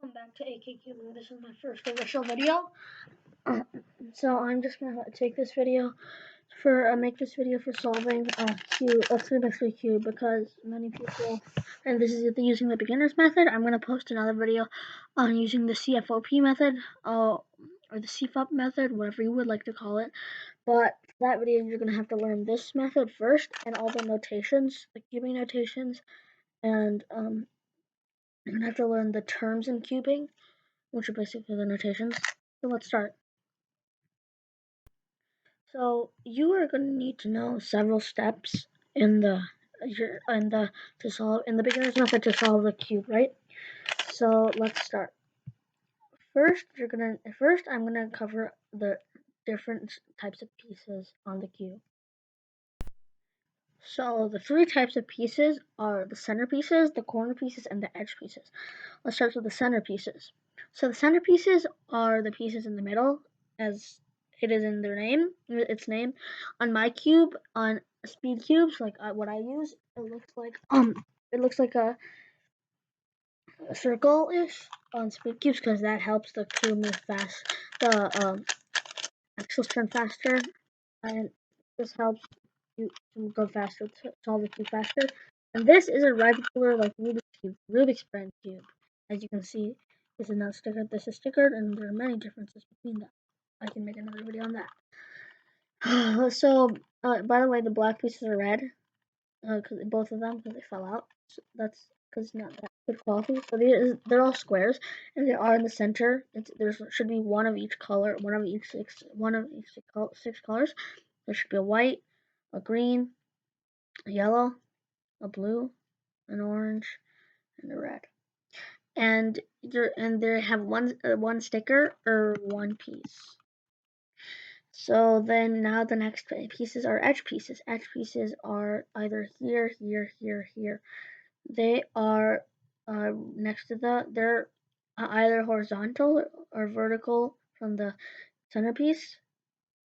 Welcome back to AKQ. This is my first official video. So I'm just gonna take this video for make this video for solving a 3 by 3 cube because many people, and this is using the beginner's method. I'm gonna post another video on using the CFOP method, or the CFOP method, whatever you would like to call it. But for that video, you're gonna have to learn this method first and all the notations, the cubing notations, and you're gonna have to learn the terms in cubing, which are basically the notations. So let's start. So you are going to need to know several steps in the beginner's method to solve the cube, right? So let's start. First, I'm gonna cover the different types of pieces on the cube. So the 3 types of pieces are the center pieces, the corner pieces, and the edge pieces. Let's start with the center pieces. So the center pieces are the pieces in the middle, as it is in its name. On my cube, on speed cubes, like what I use, it looks like a circle-ish on speed cubes because that helps the cube move fast. The axles turn faster, and this helps you to go faster, to solve the cube faster. And this is a regular Rubik's brand cube. As you can see, this is not stickered, this is stickered, and there are many differences between them. I can make another video on that. So, by the way, the black pieces are red, because both of them, because they fell out. So that's because it's not that good quality. So they're all squares, and they are in the center. There should be one of each color, one of each six colors. There should be a white, a green, a yellow, a blue, an orange, and a red. And they have one sticker or one piece. So then now the next pieces are edge pieces. Edge pieces are either here, here, here, here. They are next to they're either horizontal or vertical from the centerpiece.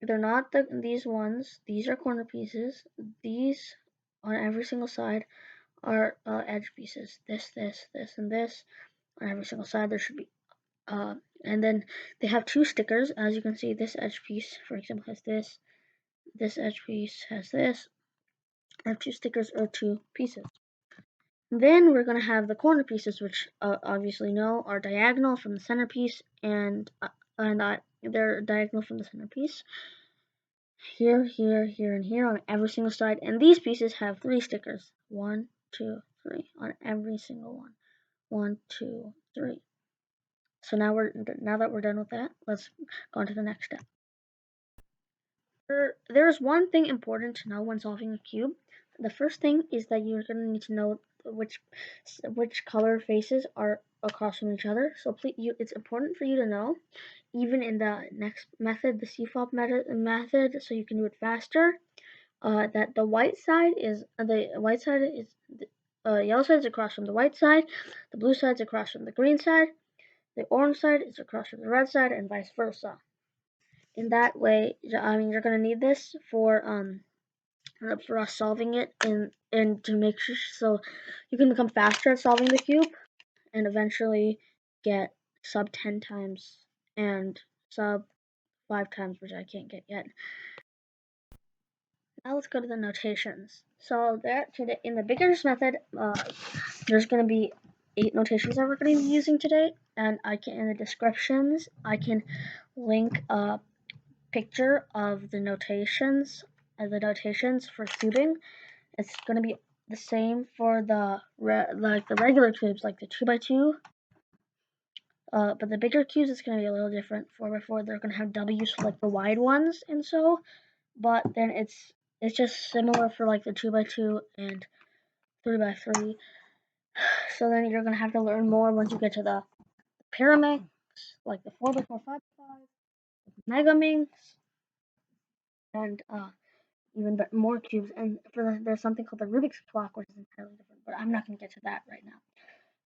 They're not these ones. These are corner pieces. These on every single side are edge pieces. This, and this on every single side. There should be and then they have 2 stickers. As you can see, this edge piece, for example, has this. This edge piece has this. I have 2 stickers or 2 pieces. Then we're going to have the corner pieces, which obviously are diagonal from the centerpiece, and they're diagonal from the centerpiece. Here, here, here, and here on every single side. And these pieces have 3 stickers. 1, 2, 3 on every single one. 1, 2, 3. So now that we're done with that, let's go on to the next step. There's one thing important to know when solving a cube. The first thing is that you're going to need to know which color faces are across from each other. So it's important for you to know, even in the next method, the CFOP method, so you can do it faster. That the yellow side is across from the white side, the blue side is across from the green side, the orange side is across from the red side, and vice versa. In that way, you're gonna need this for us solving it, and to make sure so you can become faster at solving the cube, and eventually get sub 10 times and sub 5 times, which I can't get yet. Now let's go to the notations. So in the beginner's method, there's going to be 8 notations that we're going to be using today, and in the descriptions I can link a picture of the notations for cubing. It's going to be the same for the regular cubes, like the 2x2. But the bigger cubes, it's going to be a little different. 4x4, they're going to have W's for like the wide ones, and so. But then it's just similar for like the 2x2 and 3x3. So then you're going to have to learn more once you get to the pyramids, like the 4x4, 5x5, megaminx, and even more cubes. And there's something called the Rubik's clock, which is entirely different. But I'm not going to get to that right now.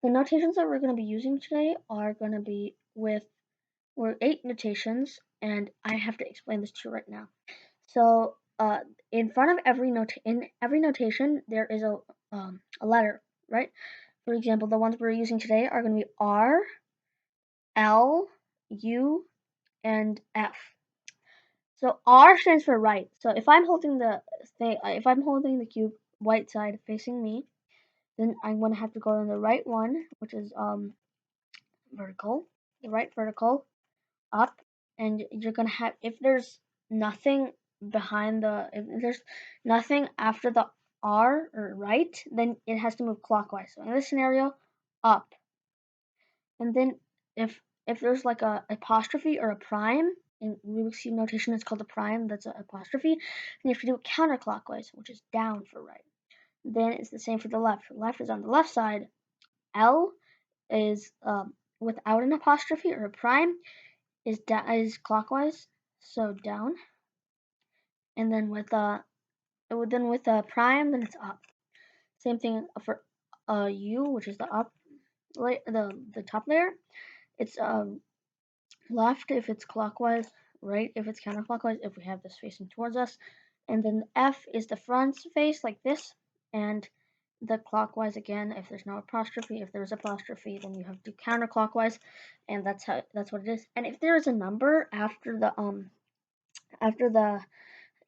The notations that we're going to be using today are going to be we're 8 notations, and I have to explain this to you right now. So in front of every notation there is a letter, right? For example, the ones we're using today are going to be R, L, U, and F. So R stands for right. So if I'm holding the cube white side facing me, then I'm gonna have to go on the right one, which is vertical, the right vertical, up, and you're gonna have if there's nothing if there's nothing after the R or right, then it has to move clockwise. So in this scenario, up. And then if there's like a apostrophe or a prime, in Rubik's Cube notation it's called a prime, that's an apostrophe, and you have to do it counterclockwise, which is down for right. Then it's the same for the left. Left is on the left side. L is without an apostrophe or a prime is clockwise, so down. And then with a prime, then it's up. Same thing for U, which is the up the top layer. It's left if it's clockwise, right if it's counterclockwise, if we have this facing towards us. And then F is the front face like this, and the clockwise again if there's no apostrophe. If there's apostrophe, then you have to counterclockwise, and that's what it is. And if there is a number after the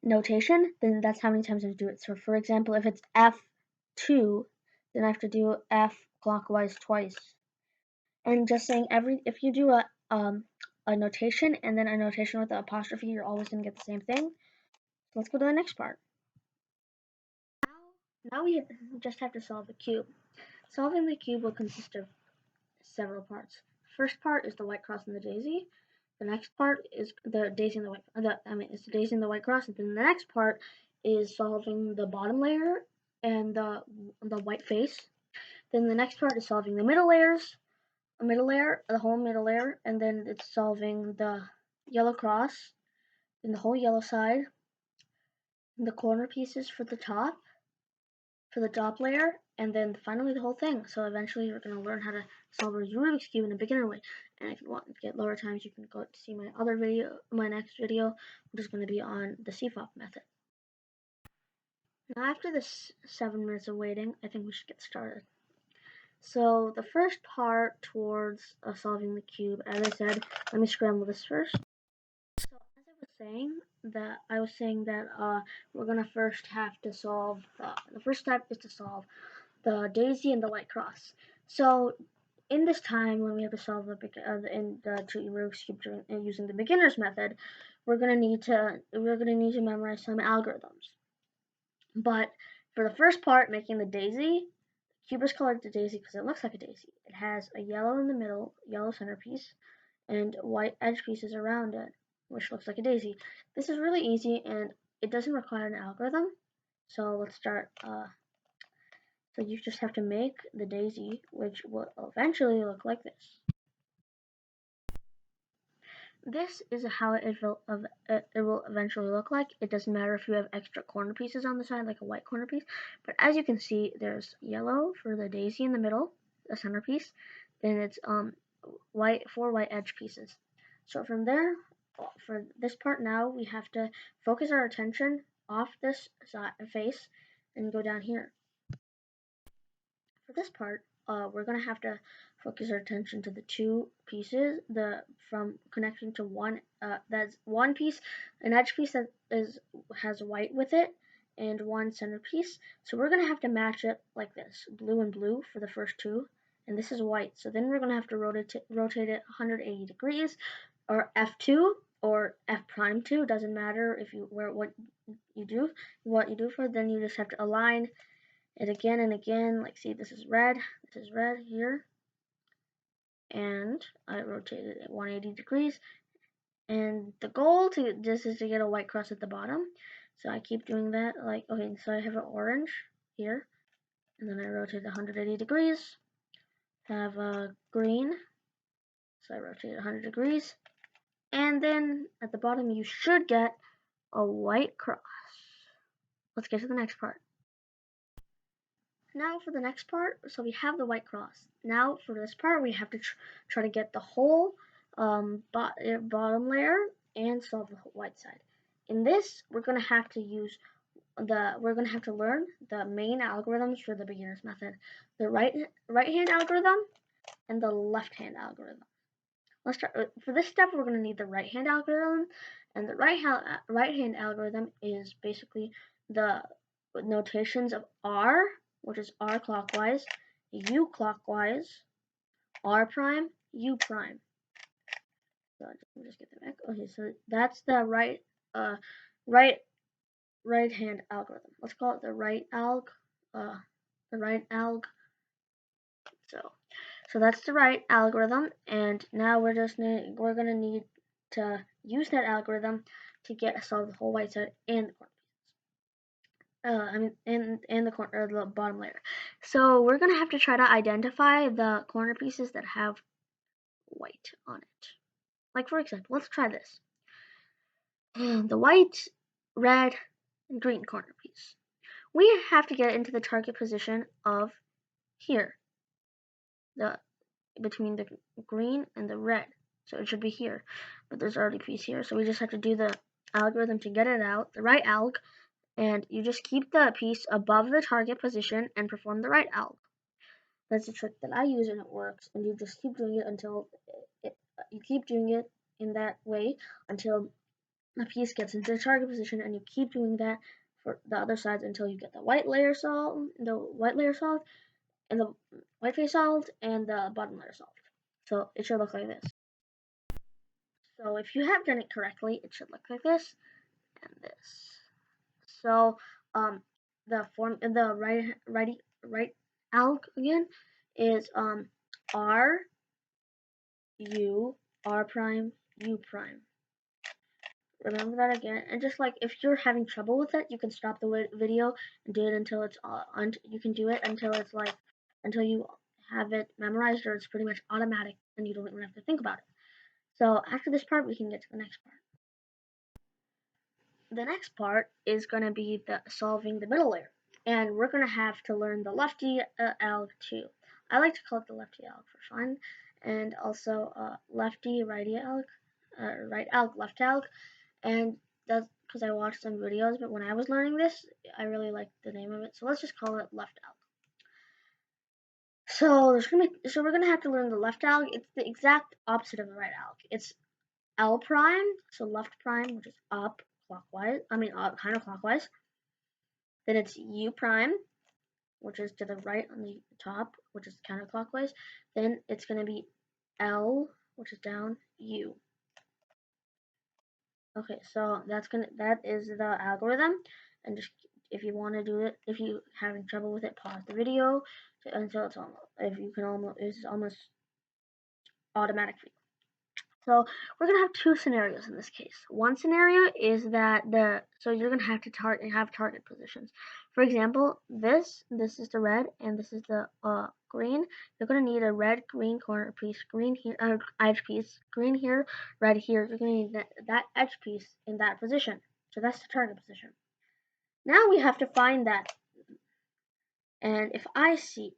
notation, then that's how many times I have to do it. So for example, if it's F2, then I have to do F clockwise twice. And just saying if you do a notation and then a notation with an apostrophe, you're always going to get the same thing. So let's go to the next part. Now we just have to solve the cube. Solving the cube will consist of several parts. First part is the white cross and the daisy. The next part is the daisy and the white. It's the daisy and the white cross. And then the next part is solving the bottom layer and the white face. Then the next part is solving the middle layer, the whole middle layer, and then it's solving the yellow cross, and the whole yellow side, and the corner pieces for the top layer, and then finally the whole thing. So eventually you're going to learn how to solve a Rubik's Cube in a beginner way. And if you want to get lower times, you can go to see my next video, which is going to be on the CFOP method. Now after this 7 minutes of waiting, I think we should get started. So the first part towards solving the cube, as I said, let me scramble this first. So as I was saying that we're gonna first have to solve the first step is to solve the daisy and the white cross. So in this time, when we have to solve the two Rubik's cube using the beginner's method, we're gonna need to memorize some algorithms. But for the first part, making the daisy, cube is colored the daisy because it looks like a daisy. It has a yellow in the middle, yellow centerpiece, and white edge pieces around it, which looks like a daisy. This is really easy and it doesn't require an algorithm. So let's start. So you just have to make the daisy, which will eventually look like this. This is how it will eventually look like. It doesn't matter if you have extra corner pieces on the side, like a white corner piece. But as you can see, there's yellow for the daisy in the middle, the centerpiece. Then it's 4 white edge pieces. So from there, for this part now, we have to focus our attention off this face and go down here. For this part, we're going to have to focus our attention to the 2 pieces, from connecting to one, that's one piece, an edge piece that has white with it, and one center piece. So we're going to have to match it like this, blue and blue for the first 2, and this is white. So then we're going to have to rotate it 180 degrees, or F2 or F prime 2, doesn't matter if what you do for. Then you just have to align it again and again. Like, see, this is red here, and I rotated it 180 degrees, and the goal is to get a white cross at the bottom. So I keep doing that. Like, okay, so I have an orange here, and then I rotate 180 degrees, have a green, so I rotate 100 degrees, and then at the bottom you should get a white cross. Let's get to the next part. Now for the next part, so we have the white cross. Now for this part, we have to try to get the whole bottom layer and solve the white side. In this, we're going to have to learn the main algorithms for the beginner's method: the right hand algorithm and the left hand algorithm. let's start for this step. We're going to need the right hand algorithm, and the right hand algorithm is basically the notations of R, which is R clockwise, U clockwise, R prime, U prime. So let me just get that back. Okay, so that's the right hand algorithm. Let's call it the right alg. So that's the right algorithm, and now we're gonna need to use that algorithm to solve the whole white side and the corner. I mean, in the corner, the bottom layer. So we're gonna have to try to identify the corner pieces that have white on it. Like for example, let's try this. The white, red, and green corner piece. We have to get into the target position of here, between the green and the red. So it should be here, but there's already a piece here. So we just have to do the algorithm to get it out, the right alg, and you just keep the piece above the target position and perform the right alg. That's a trick that I use and it works, and you just keep doing it until you keep doing it in that way until the piece gets into the target position, and you keep doing that for the other sides until you get the white layer solved, and the white face solved, and the bottom layer solved. So it should look like this. So if you have done it correctly, it should look like this and this. So the right alg again is R U R prime U prime. Remember that again, and just like if you're having trouble with it, you can stop the video and do it until it's you can do it until it's like until you have it memorized, or it's pretty much automatic and you don't even have to think about it. So after this part, we can get to the next part. The next part is going to be solving the middle layer, and we're going to have to learn the lefty alg too. I like to call it the lefty alg for fun, and also lefty righty alg, right alg, left alg, and that's because I watched some videos, but when I was learning this, I really liked the name of it, so let's just call it left alg. So we're gonna have to learn the left alg. It's the exact opposite of the right alg. It's L prime, so left prime, which is up clockwise. Counterclockwise. Then it's U prime, which is to the right on the top, which is counterclockwise. Then it's gonna be L, which is down, U. Okay, so that is the algorithm, and just if you want to do it, if you're having trouble with it, pause the video until it's almost automatic for you. So we're gonna have two scenarios in this case. One scenario is that you're gonna have to have target positions. For example, this is the red and this is the green. You're gonna need a red green corner piece, green here, edge piece, green here, red here. You're gonna need that edge piece in that position. So that's the target position. Now we have to find that. And if I see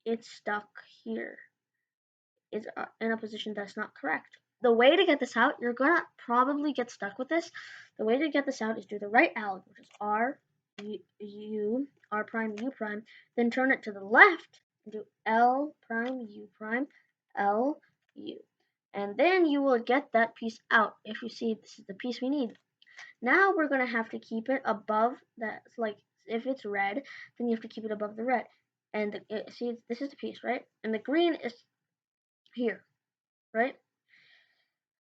it's stuck here, is in a position that's not correct. The way to get this out, you're gonna probably get stuck with this. The way to get this out is do the right alg, which is R prime U prime, then turn it to the left and do L prime U prime L U, and then you will get that piece out. If you see, this is the piece we need. Now we're gonna have to keep it above that. Like if it's red, then you have to keep it above the red. And see, this is the piece, right? And the green is here, right?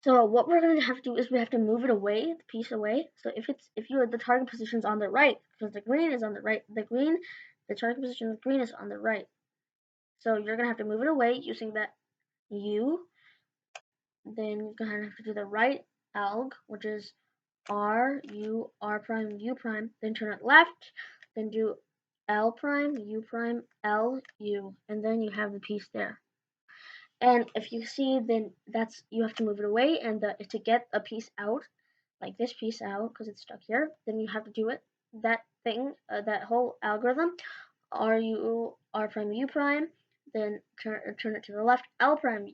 So what we're going to have to do is we have to move it away, the piece away. So if the target position's on the right, because the green is on the right, the target position of the green is on the right. So you're going to have to move it away using that U. Then you're going to have to do the right alg, which is R, U, R prime, U prime. Then turn it left. Then do L prime, U prime, L, U. And then you have the piece there. And if you see, then you have to move it away, and to get a piece out, like this piece out, because it's stuck here, then you have to do that whole algorithm, R prime U prime, then turn it to the left, L prime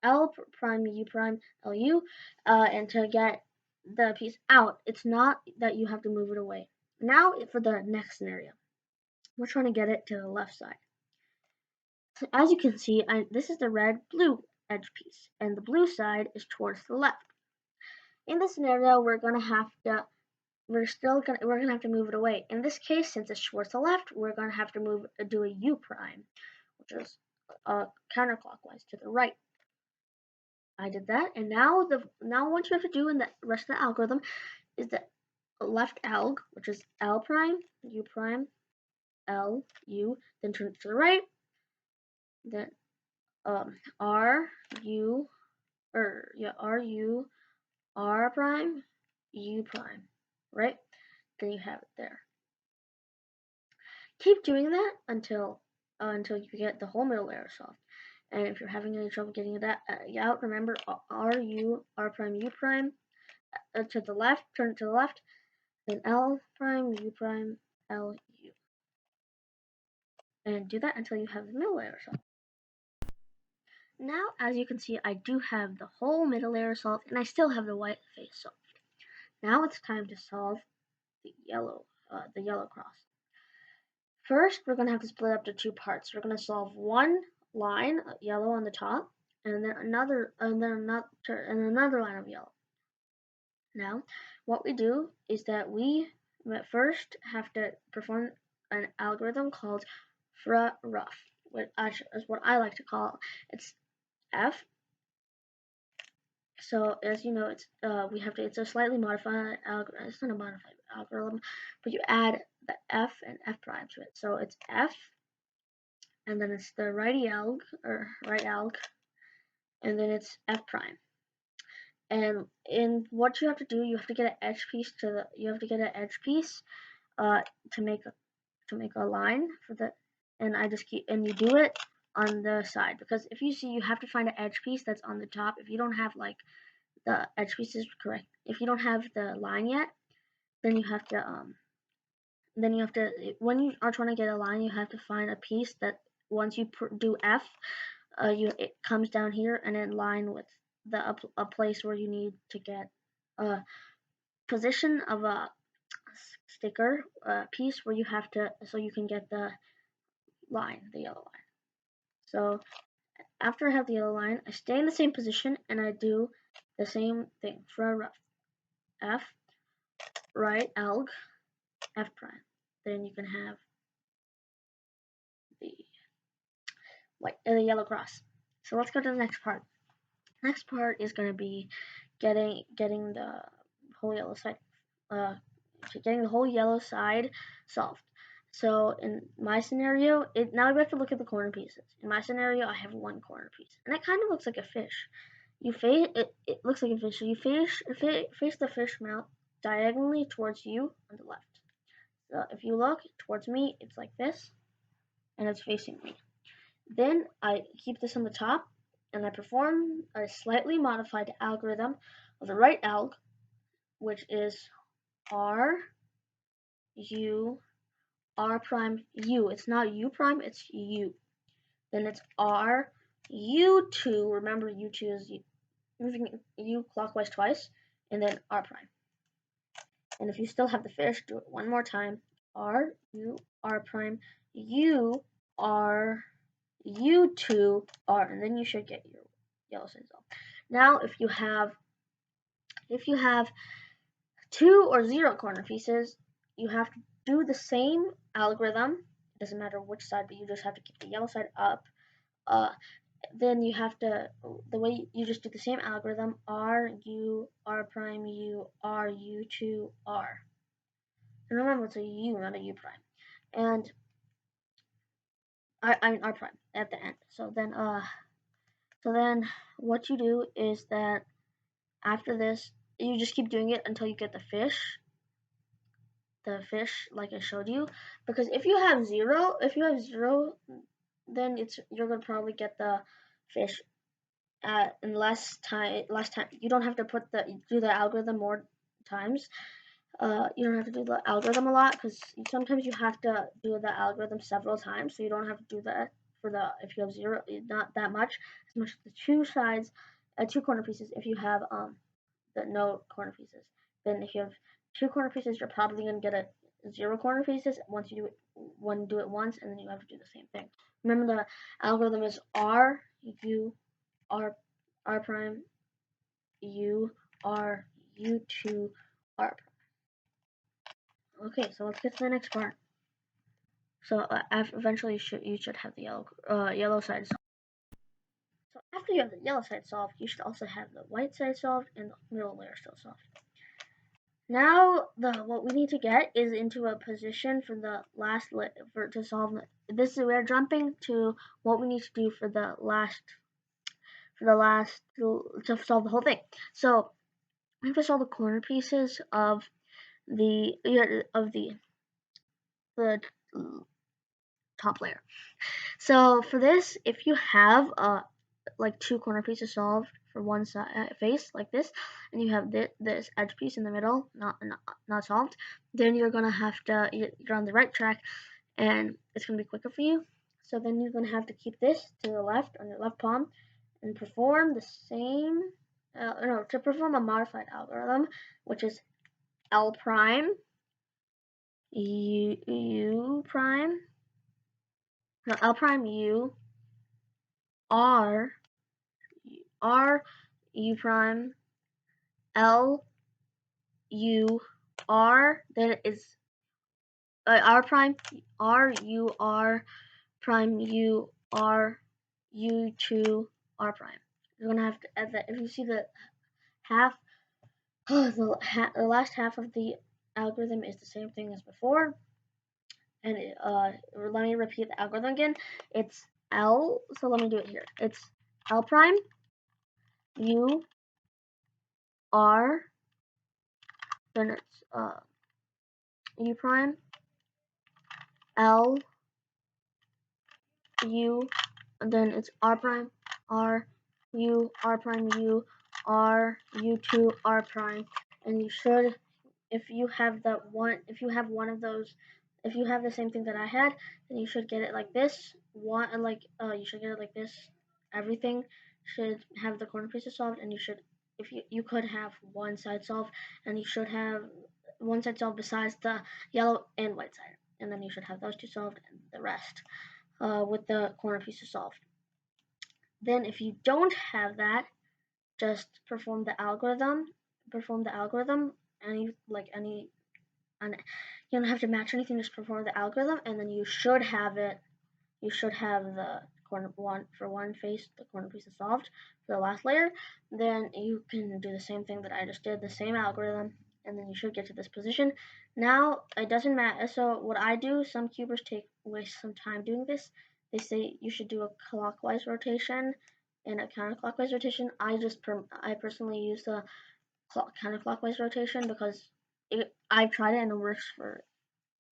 U prime LU, and to get the piece out, it's not that you have to move it away. Now for the next scenario, we're trying to get it to the left side. So as you can see, this is the red blue edge piece, and the blue side is towards the left. In this scenario, we're gonna have to move it away. In this case, since it's towards the left, we're gonna have to do a U prime, which is counterclockwise to the right. I did that, and now what you have to do in the rest of the algorithm is the left alg, which is L prime, U prime, L, U, then turn it to the right, then R, U, R, U, R prime, U prime, right? Then you have it there. Keep doing that until you get the whole middle layer solved. And if you're having any trouble getting that out, remember R, U, R prime, U prime, to the left, turn it to the left, then L prime, U prime, L, U. And do that until you have the middle layer solved. Now, as you can see, I do have the whole middle layer solved, and I still have the white face solved. Now it's time to solve the yellow cross. First, we're going to have to split up to two parts. We're going to solve one line, yellow on the top, and then another line of yellow. Now, what we do is that we first have to perform an algorithm called rough, which is what I like to call it. It's F. So as you know, it's a slightly modified algorithm. It's not a modified algorithm, but you add the F and F prime to it. So it's F, and then it's the right alg, and then it's F prime. And in what you have to do, you have to get an edge piece to make a line for the, and you do it on the side, because if you see, you have to find an edge piece that's on the top. If you don't have like the edge pieces correct, if you don't have the line yet, then you have to when you are trying to get a line, you have to find a piece that once you do F, it comes down here and in line with a place where you need to get a position of a sticker piece where you have to, so you can get the yellow line. So after I have the yellow line, I stay in the same position and I do the same thing for a rough. F, right alg, F prime. Then you can have the yellow cross. So let's go to the next part. Next part is going to be getting the whole yellow side, solved. So in my scenario, now we have to look at the corner pieces. In my scenario, I have one corner piece, and it kind of looks like a fish. It looks like a fish. So you face the fish mouth diagonally towards you on the left. So if you look towards me, it's like this, and it's facing me. Then I keep this on the top, and I perform a slightly modified algorithm of the right alg, which is R, U, R prime, U. It's not U prime, it's U. Then it's R, U2. Remember, U2 is moving U clockwise twice, and then R prime. And if you still have the fish, do it one more time. R, U, R prime, U, R, U2, R, and then you should get your yellow side solved. Now, if you have 2 or 0 corner pieces, you have to do the same algorithm. It doesn't matter which side, but you just have to keep the yellow side up. Then you have to, the way you just do the same algorithm, R, U, R prime, U, R, U2, R. And remember, it's a U, not a U prime. And I mean R prime at the end. So then what you do is that after this, you just keep doing it until you get the fish like I showed you. Because if you have zero, then you're gonna probably get the fish in less time. You don't have to do the algorithm more times. You don't have to do the algorithm a lot, because sometimes you have to do the algorithm several times, so you don't have to do that if you have 0, not that much, as much as the two corner pieces. If you have the no corner pieces, then if you have 2 corner pieces, you're probably gonna get 0 corner pieces once you do it once, and then you have to do the same thing. Remember, the algorithm is R, U, R R prime, U, R, U2, R prime. Okay, so let's get to the next part. So eventually you should have the yellow side solved. So after you have the yellow side solved, you should also have the white side solved and the middle layer still solved. Now what we need to get is into a position for the last to solve this. We're jumping to what we need to do for the last to solve the whole thing. So we have to solve the corner pieces of the the top layer. So for this, if you have like two corner pieces solved for one side face like this, and you have this edge piece in the middle not solved, then you're on the right track, and it's gonna be quicker for you. So then you're gonna have to keep this to the left on your left palm and perform the same. To perform a modified algorithm, which is L prime, U prime, no L prime U R U prime L U R, then it is R prime R U R prime U R U2 R prime. You're gonna have to add that. If you see the half, the last half of the algorithm is the same thing as before. And let me repeat the algorithm again. It's L. So let me do it here. It's L prime U R. Then it's U prime L U, and then it's R prime R U R prime U R U2 R prime. And you should, if you have one of those, if you have the same thing that I had, then you should get it like this. You should get it like this. Everything should have the corner pieces solved, and if you could have one side solved, and you should have one side solved besides the yellow and white side, and then you should have those two solved and the rest with the corner pieces solved. Then if you don't have that, just perform the algorithm. And you don't have to match anything. Just perform the algorithm, and then you should have it. You should have the one face. The corner piece is solved for the last layer. Then you can do the same thing that I just did. The same algorithm, and then you should get to this position. Now it doesn't matter. So what I do, some cubers waste some time doing this. They say you should do a clockwise rotation and a counterclockwise rotation. I personally use the counterclockwise rotation because I've tried it and it works for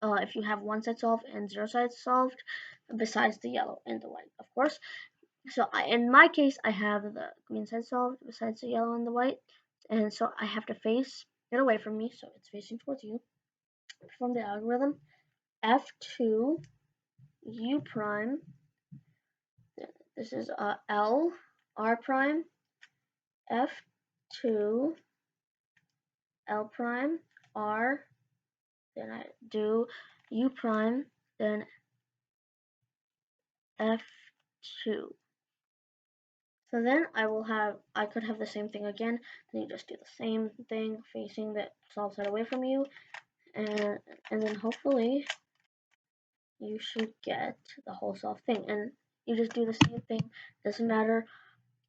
if you have one side solved and zero sides solved, besides the yellow and the white, of course. So in my case, I have the green side solved besides the yellow and the white, and so I have to face it away from me, so it's facing towards you. Perform the algorithm F2 U prime. This is L R prime F2 L prime R. Then I do U prime, then F2. So then I could have the same thing again. Then you just do the same thing, facing the solved side away from you, and then hopefully you should get the whole solved thing. And you just do the same thing. Doesn't matter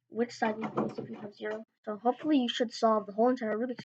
which side you face if you have zero. So hopefully you should solve the whole entire Rubik's